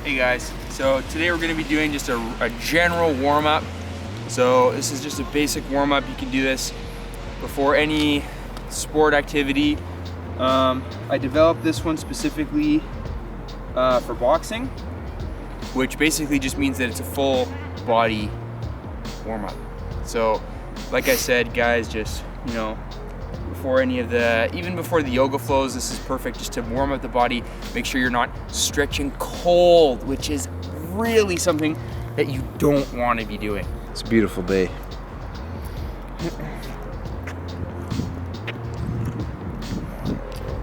Hey guys, so today we're going to be doing just a general warm-up. So this is just a basic warm-up. You can do this before any sport activity. I developed this one specifically for boxing, which basically just means that it's a full body warm-up. So like I said, guys, just, you know, even before the yoga flows, this is perfect just to warm up the body. Make sure you're not stretching cold, which is really something that you don't want to be doing. It's a beautiful day.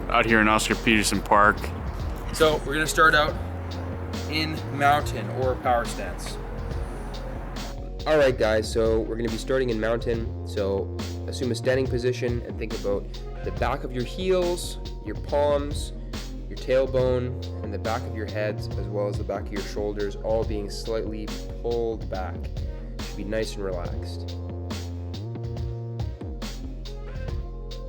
Out here in Oscar Peterson Park. So we're gonna start out in mountain or power stance. All right, guys, so we're gonna be starting in mountain. So assume a standing position and think about the back of your heels, your palms, your tailbone, and the back of your heads, as well as the back of your shoulders, all being slightly pulled back. Should be nice and relaxed.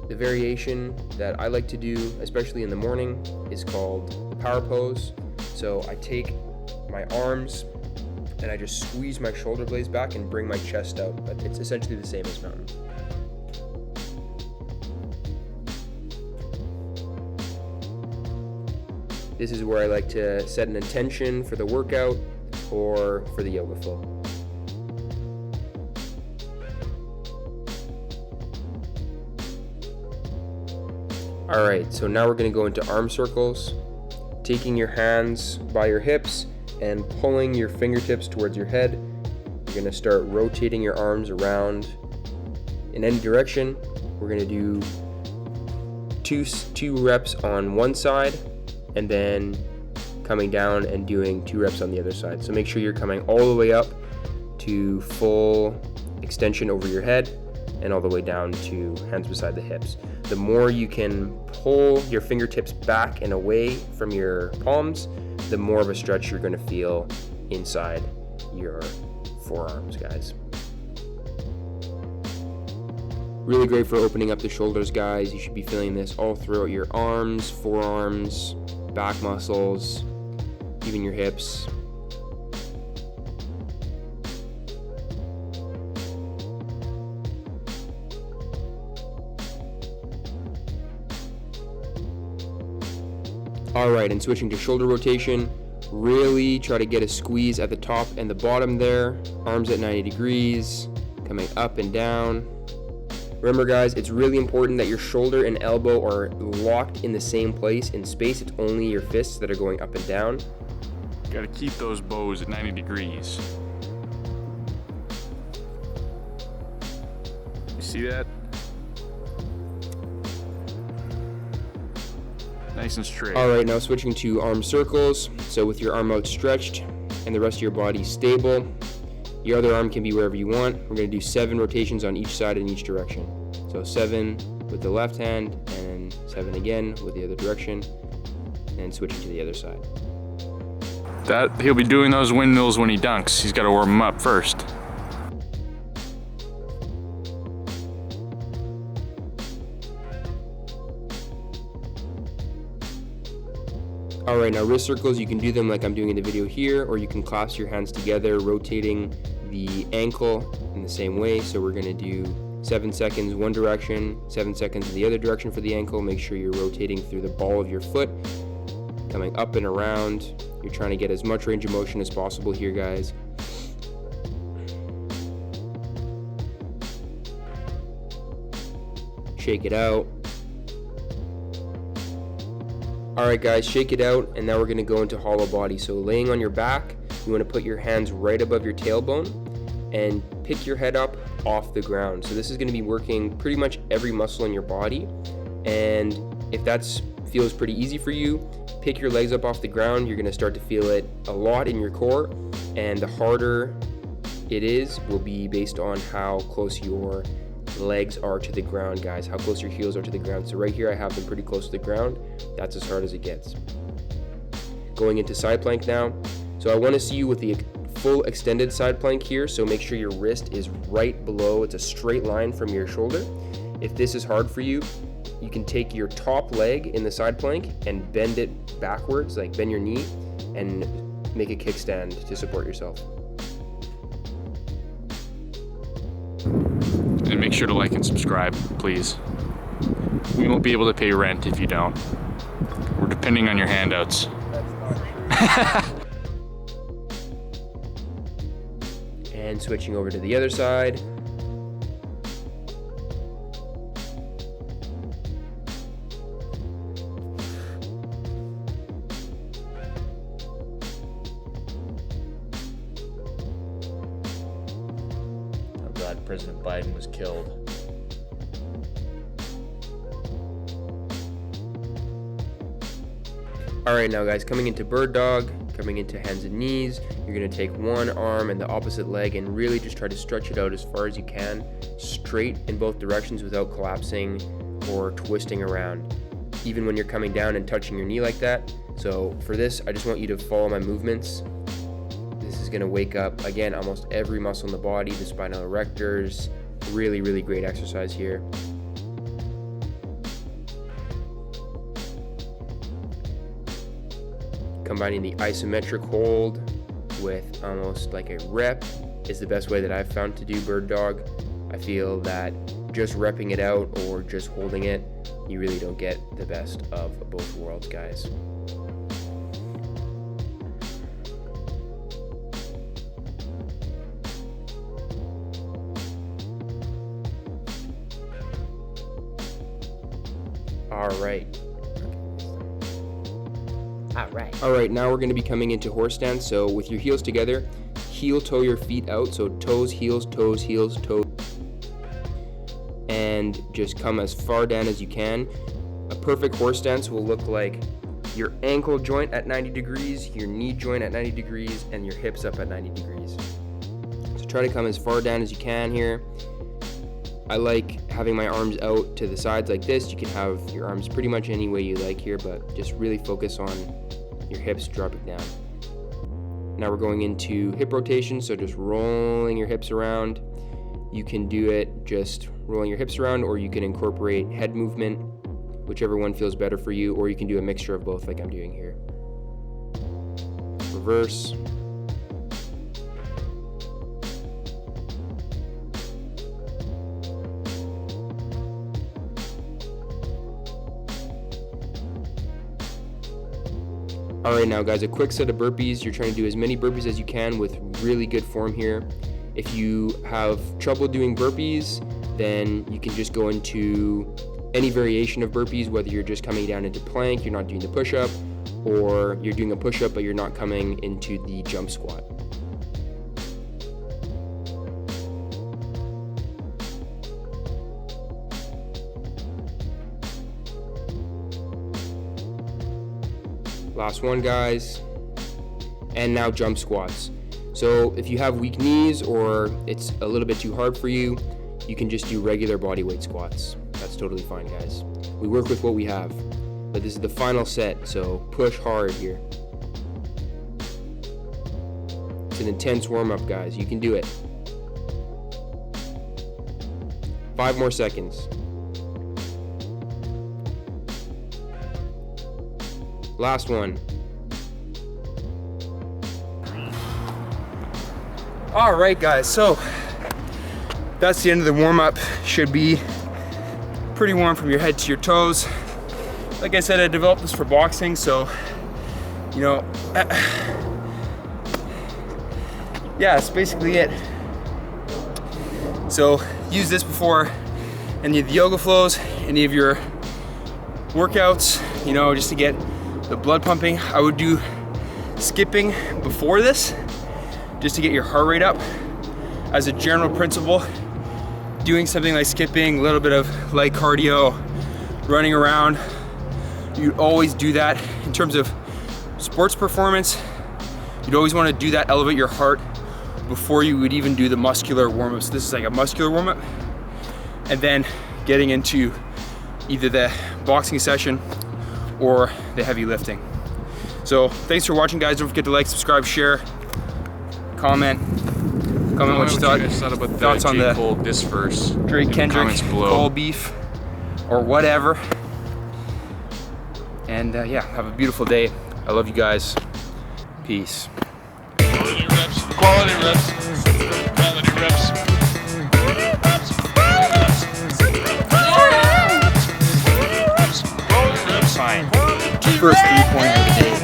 The variation that I like to do, especially in the morning, is called the power pose. So I take my arms and I just squeeze my shoulder blades back and bring my chest out, but it's essentially the same as mountain. This is where I like to set an intention for the workout or for the yoga flow. All right, so now we're gonna go into arm circles, taking your hands by your hips and pulling your fingertips towards your head. You're gonna start rotating your arms around in any direction. We're gonna do two reps on one side and then coming down and doing 2 reps on the other side. So make sure you're coming all the way up to full extension over your head and all the way down to hands beside the hips. The more you can pull your fingertips back and away from your palms, the more of a stretch you're going to feel inside your forearms, guys. Really great for opening up the shoulders, guys. You should be feeling this all throughout your arms, forearms, back muscles, even your hips. All right, and switching to shoulder rotation, really try to get a squeeze at the top and the bottom there. Arms at 90 degrees, coming up and down. Remember, guys, it's really important that your shoulder and elbow are locked in the same place in space. It's only your fists that are going up and down. Gotta keep those bows at 90 degrees. You see that? Nice and straight. All right, now switching to arm circles. So with your arm outstretched and the rest of your body stable, your other arm can be wherever you want. We're gonna do 7 rotations on each side in each direction. So 7 with the left hand and 7 again with the other direction, and switching to the other side. He'll be doing those windmills when he dunks. He's gotta warm them up first. All right, now wrist circles, you can do them like I'm doing in the video here, or you can clasp your hands together, rotating the ankle in the same way. So we're gonna do 7 seconds one direction, 7 seconds in the other direction for the ankle. Make sure you're rotating through the ball of your foot, coming up and around. You're trying to get as much range of motion as possible here, guys. Shake it out. All right, guys, shake it out, and now we're gonna go into hollow body. So laying on your back, you wanna put your hands right above your tailbone and pick your head up off the ground. So this is gonna be working pretty much every muscle in your body. And if that feels pretty easy for you, pick your legs up off the ground. You're gonna start to feel it a lot in your core, and the harder it is will be based on how close your legs are to the ground, guys, how close your heels are to the ground. So right here I have them pretty close to the ground. That's as hard as it gets. Going into side plank now. So I want to see you with the full extended side plank here, so make sure your wrist is right below. It's a straight line from your shoulder. If this is hard for you, you can take your top leg in the side plank and bend it backwards, like bend your knee and make a kickstand to support yourself. And make sure to like and subscribe, please. We won't be able to pay rent if you don't. We're depending on your handouts. And switching over to the other side. I'm glad President Biden was killed. All right, now guys, coming into bird dog, coming into hands and knees, you're gonna take one arm and the opposite leg and really just try to stretch it out as far as you can, straight in both directions without collapsing or twisting around, even when you're coming down and touching your knee like that. So for this, I just want you to follow my movements. This is gonna wake up, again, almost every muscle in the body, the spinal erectors. Really, really great exercise here. Combining the isometric hold with almost like a rep is the best way that I've found to do bird dog. I feel that just repping it out or just holding it, you really don't get the best of both worlds, guys. All right, now we're going to be coming into horse stance. So with your heels together, heel toe your feet out. So toes, heels, toes, heels, toes. And just come as far down as you can. A perfect horse stance will look like your ankle joint at 90 degrees, your knee joint at 90 degrees, and your hips up at 90 degrees. So try to come as far down as you can here. I like having my arms out to the sides like this. You can have your arms pretty much any way you like here, but just really focus on your hips dropping down. Now we're going into hip rotation, so just rolling your hips around. You can do it just rolling your hips around, or you can incorporate head movement, whichever one feels better for you, or you can do a mixture of both like I'm doing here. Reverse. All right, now guys, a quick set of burpees. You're trying to do as many burpees as you can with really good form here. If you have trouble doing burpees, then you can just go into any variation of burpees, whether you're just coming down into plank, you're not doing the push-up, or you're doing a push-up but you're not coming into the jump squat. Last one, guys. And now jump squats. So if you have weak knees or it's a little bit too hard for you, you can just do regular body weight squats. That's totally fine, guys. We work with what we have. But this is the final set, so push hard here. It's an intense warm-up, guys. You can do it. 5 more seconds. Last one. All right, guys, so that's the end of the warm-up. Should be pretty warm from your head to your toes. Like I said, I developed this for boxing, so, you know, yeah, that's basically it. So use this before any of the yoga flows, any of your workouts, you know, just to get the blood pumping. I would do skipping before this, just to get your heart rate up. As a general principle, doing something like skipping, a little bit of light cardio, running around, you always do that. In terms of sports performance, you'd always want to do that, elevate your heart before you would even do the muscular warm-up. So this is like a muscular warm-up, and then getting into either the boxing session or the heavy lifting. So thanks for watching, guys. Don't forget to like, subscribe, share, comment what you thoughts on the Cole this verse. Drake Kendrick, Cole beef, or whatever. And yeah, have a beautiful day. I love you guys. Peace. Peace. Quality reps. Quality reps. Quality reps. Fine. First 3-pointer of the day.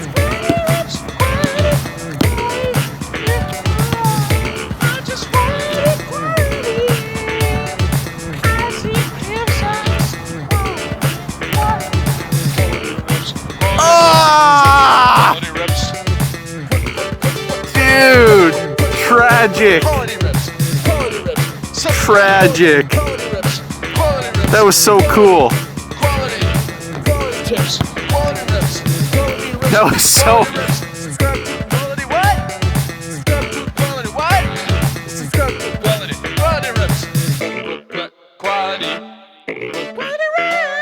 Ah! Dude, tragic. Tragic. That was so cool. That was so